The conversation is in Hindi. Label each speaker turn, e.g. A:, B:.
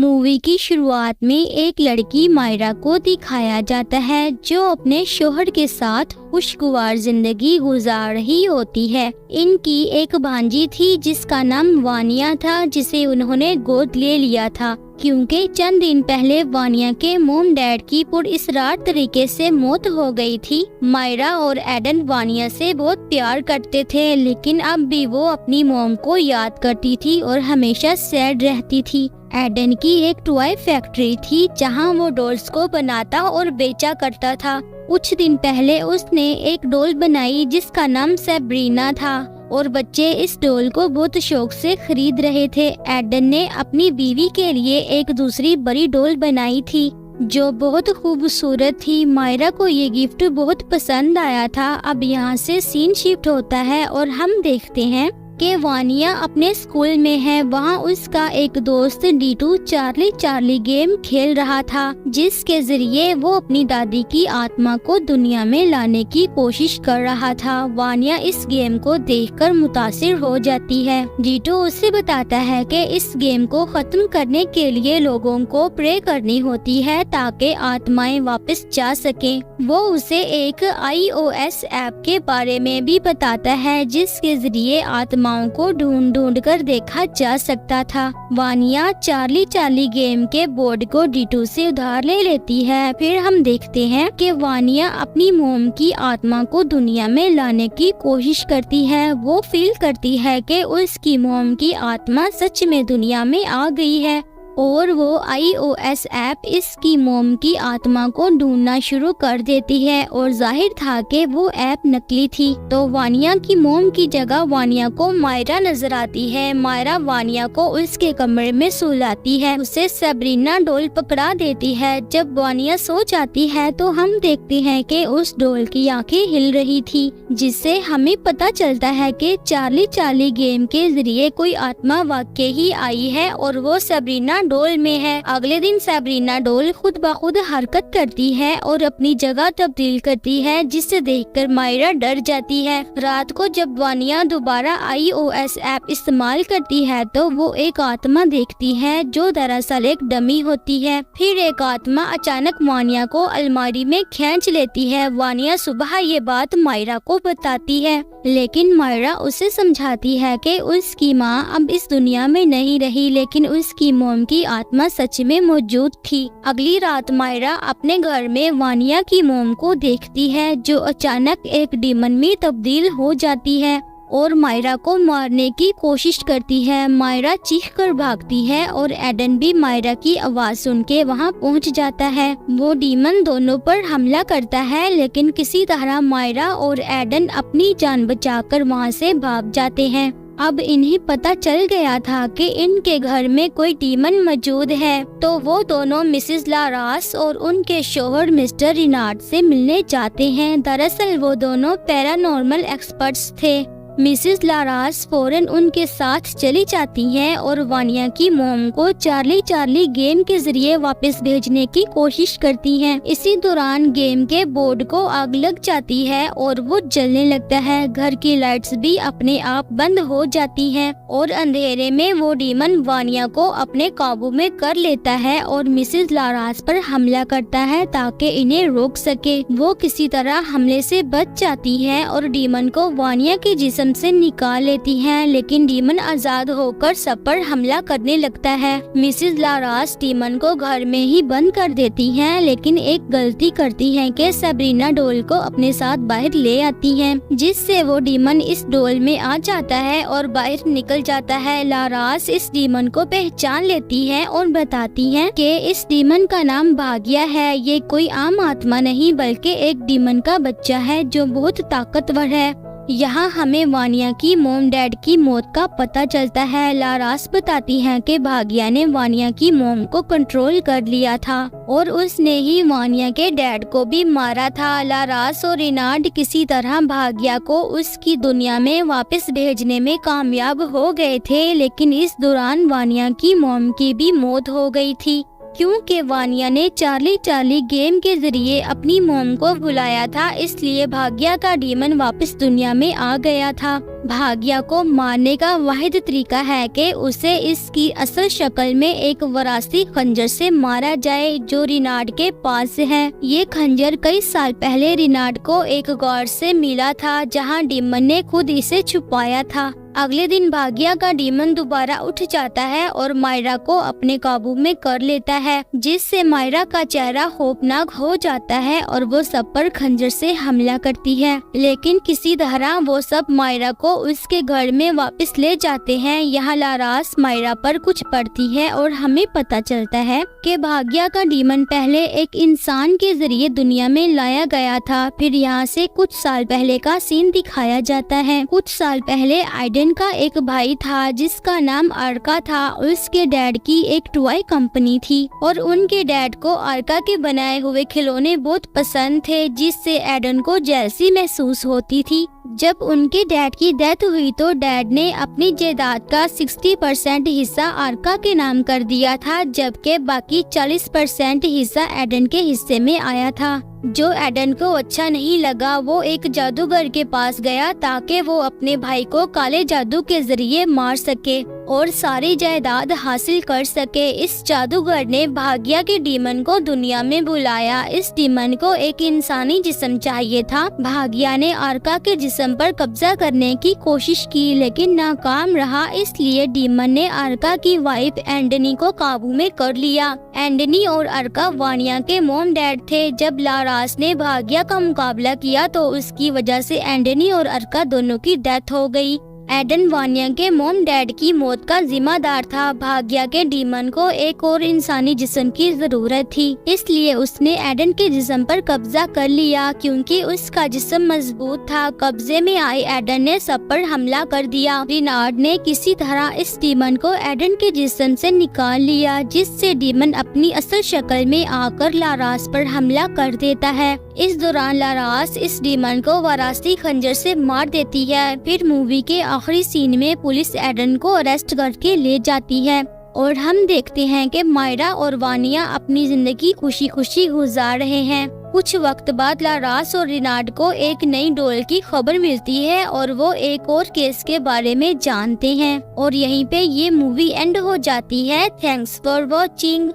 A: मूवी की शुरुआत में एक लड़की मायरा को दिखाया जाता है जो अपने शोहर के साथ खुशगवार जिंदगी गुजार रही होती है। इनकी एक भांजी थी जिसका नाम वानिया था, जिसे उन्होंने गोद ले लिया था क्योंकि चंद दिन पहले वानिया के मोम डैड की पुरइसरार तरीके से मौत हो गई थी। मायरा और एडन वानिया से बहुत प्यार करते थे, लेकिन अब भी वो अपनी मोम को याद करती थी और हमेशा सैड रहती थी। एडन की एक टॉय फैक्ट्री थी जहां वो डॉल्स को बनाता और बेचा करता था। कुछ दिन पहले उसने एक डॉल बनाई जिसका नाम सैब्रीना था और बच्चे इस डॉल को बहुत शौक से खरीद रहे थे। एडन ने अपनी बीवी के लिए एक दूसरी बड़ी डॉल बनाई थी जो बहुत खूबसूरत थी। मायरा को ये गिफ्ट बहुत पसंद आया था। अब यहाँ से सीन शिफ्ट होता है और हम देखते हैं कि वानिया अपने स्कूल में है। वहाँ उसका एक दोस्त डीटू चार्ली गेम खेल रहा था जिसके जरिए वो अपनी दादी की आत्मा को दुनिया में लाने की कोशिश कर रहा था। वानिया इस गेम को देखकर मुतासिर हो जाती है। डीटू उसे बताता है कि इस गेम को खत्म करने के लिए लोगों को प्रे करनी होती है ताकि आत्माएं वापस जा सकें। वो उसे एक iOS ऐप के बारे में भी बताता है जिसके जरिए आत्माओं को ढूंढ कर देखा जा सकता था। वानिया चार्ली गेम के बोर्ड को डीटू से उधार ले लेती है। फिर हम देखते हैं कि वानिया अपनी मोम की आत्मा को दुनिया में लाने की कोशिश करती है। वो फील करती है कि उसकी मोम की आत्मा सच में दुनिया में आ गई है और वो iOS ऐप इसकी मोम की आत्मा को ढूंढना शुरू कर देती है और जाहिर था कि वो ऐप नकली थी। तो वानिया की मोम की जगह वानिया को मायरा नजर आती है। मायरा वानिया को उसके कमरे में सुलाती है, उसे सैब्रीना डॉल पकड़ा देती है। जब वानिया सो जाती है तो हम देखते हैं कि उस डॉल की आंखें हिल रही थी, जिससे हमें पता चलता है कि चार्ली गेम के जरिए कोई आत्मा वाकई ही आई है और वो सैब्रीना डॉल में है। अगले दिन सैब्रीना डॉल खुद ब खुद हरकत करती है और अपनी जगह तब्दील करती है, जिसे देखकर मायरा डर जाती है। रात को जब वानिया दोबारा iOS ऐप इस्तेमाल करती है तो वो एक आत्मा देखती है जो दरअसल एक डमी होती है। फिर एक आत्मा अचानक वानिया को अलमारी में खींच लेती है। वानिया सुबह ये बात मायरा को बताती है, लेकिन मायरा उसे समझाती है कि उसकी माँ अब इस दुनिया में नहीं रही, लेकिन उसकी मोम की आत्मा सच में मौजूद थी। अगली रात मायरा अपने घर में वानिया की मोम को देखती है जो अचानक एक डीमन में तब्दील हो जाती है और मायरा को मारने की कोशिश करती है। मायरा चीख कर भागती है और एडन भी मायरा की आवाज सुन के वहाँ पहुँच जाता है। वो डीमन दोनों पर हमला करता है, लेकिन किसी तरह मायरा और एडन अपनी जान बचाकर वहाँ से भाग जाते हैं। अब इन्हें पता चल गया था कि इनके घर में कोई डीमन मौजूद है, तो वो दोनों मिसेस लारास और उनके शोहर मिस्टर रिनार्ड से मिलने जाते हैं। दरअसल वो दोनों पैरानॉर्मल एक्सपर्ट्स थे। मिसेस लारास फौरन उनके साथ चली जाती हैं और वानिया की मोम को चार्ली गेम के जरिए वापस भेजने की कोशिश करती हैं। इसी दौरान गेम के बोर्ड को आग लग जाती है और वो जलने लगता है। घर की लाइट्स भी अपने आप बंद हो जाती हैं और अंधेरे में वो डीमन वानिया को अपने काबू में कर लेता है और मिसेस लारास पर हमला करता है ताकि इन्हें रोक सके। वो किसी तरह हमले से बच जाती है और डीमन को वानिया के जिस्म से निकाल लेती हैं, लेकिन डीमन आजाद होकर सब पर हमला करने लगता है। मिसेस लारास डीमन को घर में ही बंद कर देती हैं, लेकिन एक गलती करती हैं कि सैब्रीना डॉल को अपने साथ बाहर ले आती हैं, जिससे वो डीमन इस डॉल में आ जाता है और बाहर निकल जाता है। लारास इस डीमन को पहचान लेती है और बताती हैं कि इस डीमन का नाम भाग्या है। ये कोई आम आत्मा नहीं बल्कि एक डीमन का बच्चा है जो बहुत ताकतवर है। यहाँ हमें वानिया की मोम डैड की मौत का पता चलता है। लारास बताती हैं कि भाग्या ने वानिया की मोम को कंट्रोल कर लिया था और उसने ही वानिया के डैड को भी मारा था। लारास और रिनार्ड किसी तरह भाग्या को उसकी दुनिया में वापस भेजने में कामयाब हो गए थे, लेकिन इस दौरान वानिया की मोम की भी मौत हो गई थी। क्योंकि वानिया ने चार्ली चार्ली गेम के जरिए अपनी मॉम को बुलाया था, इसलिए भाग्या का डीमन वापस दुनिया में आ गया था। भाग्या को मारने का वाहिद तरीका है कि उसे इसकी असल शक्ल में एक वरासी खंजर से मारा जाए जो रिनार्ड के पास है। ये खंजर कई साल पहले रिनार्ड को एक गार्ड से मिला था, जहां डीमन ने खुद इसे छुपाया था। अगले दिन भाग्या का डीमन दोबारा उठ जाता है और मायरा को अपने काबू में कर लेता है, जिससे मायरा का चेहरा खौफनाक हो जाता है और वो सब पर खंजर से हमला करती है। लेकिन किसी तरह वो सब मायरा को उसके घर में वापस ले जाते हैं। यहाँ लारास मायरा पर कुछ पड़ती है और हमें पता चलता है कि भाग्या का डीमन पहले एक इंसान के जरिए दुनिया में लाया गया था। फिर यहाँ से कुछ साल पहले का सीन दिखाया जाता है। कुछ साल पहले आइडन का एक भाई था जिसका नाम अर्का था। उसके डैड की एक टॉय कंपनी थी और उनके डैड को अर्का के बनाए हुए खिलौने बहुत पसंद थे, जिससे एडन को जेलसी महसूस होती थी। जब उनके डैड की डेथ हुई तो डैड ने अपनी जायदाद का 60% हिस्सा अर्का के नाम कर दिया था, जबकि बाकी 40% हिस्सा एडन के हिस्से में आया था। जो एडन को अच्छा नहीं लगा, वो एक जादूगर के पास गया ताकि वो अपने भाई को काले जादू के जरिए मार सके और सारी जायदाद हासिल कर सके। इस जादूगर ने भाग्या के डीमन को दुनिया में बुलाया। इस डीमन को एक इंसानी जिस्म चाहिए था। भाग्या ने अर्का के जिस्म पर कब्जा करने की कोशिश की लेकिन नाकाम रहा, इसलिए डीमन ने अर्का की वाइफ एंडनी को काबू में कर लिया। एंडनी और अर्का वानिया के मॉम डैड थे। जब लारास ने भाग्या का मुकाबला किया तो उसकी वजह से एंडनी और अर्का दोनों की डेथ हो गई। एडन वानिया के मॉम डैड की मौत का जिम्मेदार था। भाग्या के डीमन को एक और इंसानी जिस्म की जरूरत थी, इसलिए उसने एडन के जिस्म पर कब्जा कर लिया। क्योंकि उसका जिस्म मजबूत था, कब्जे में आई एडन ने सब पर हमला कर दिया। रिनार्ड ने किसी तरह इस डीमन को एडन के जिस्म से निकाल लिया, जिससे डीमन अपनी असल शक्ल में आकर लारास पर हमला कर देता है। इस दौरान लारास इस डीमन को वरासी खंजर से मार देती है। फिर मूवी के आखिरी सीन में पुलिस एडन को अरेस्ट करके ले जाती है और हम देखते हैं कि मायरा और वानिया अपनी जिंदगी खुशी खुशी गुजार रहे हैं। कुछ वक्त बाद लारास और रिनार्ड को एक नई डॉल की खबर मिलती है और वो एक और केस के बारे में जानते हैं और यहीं पे ये मूवी एंड हो जाती है। Thanks for watching.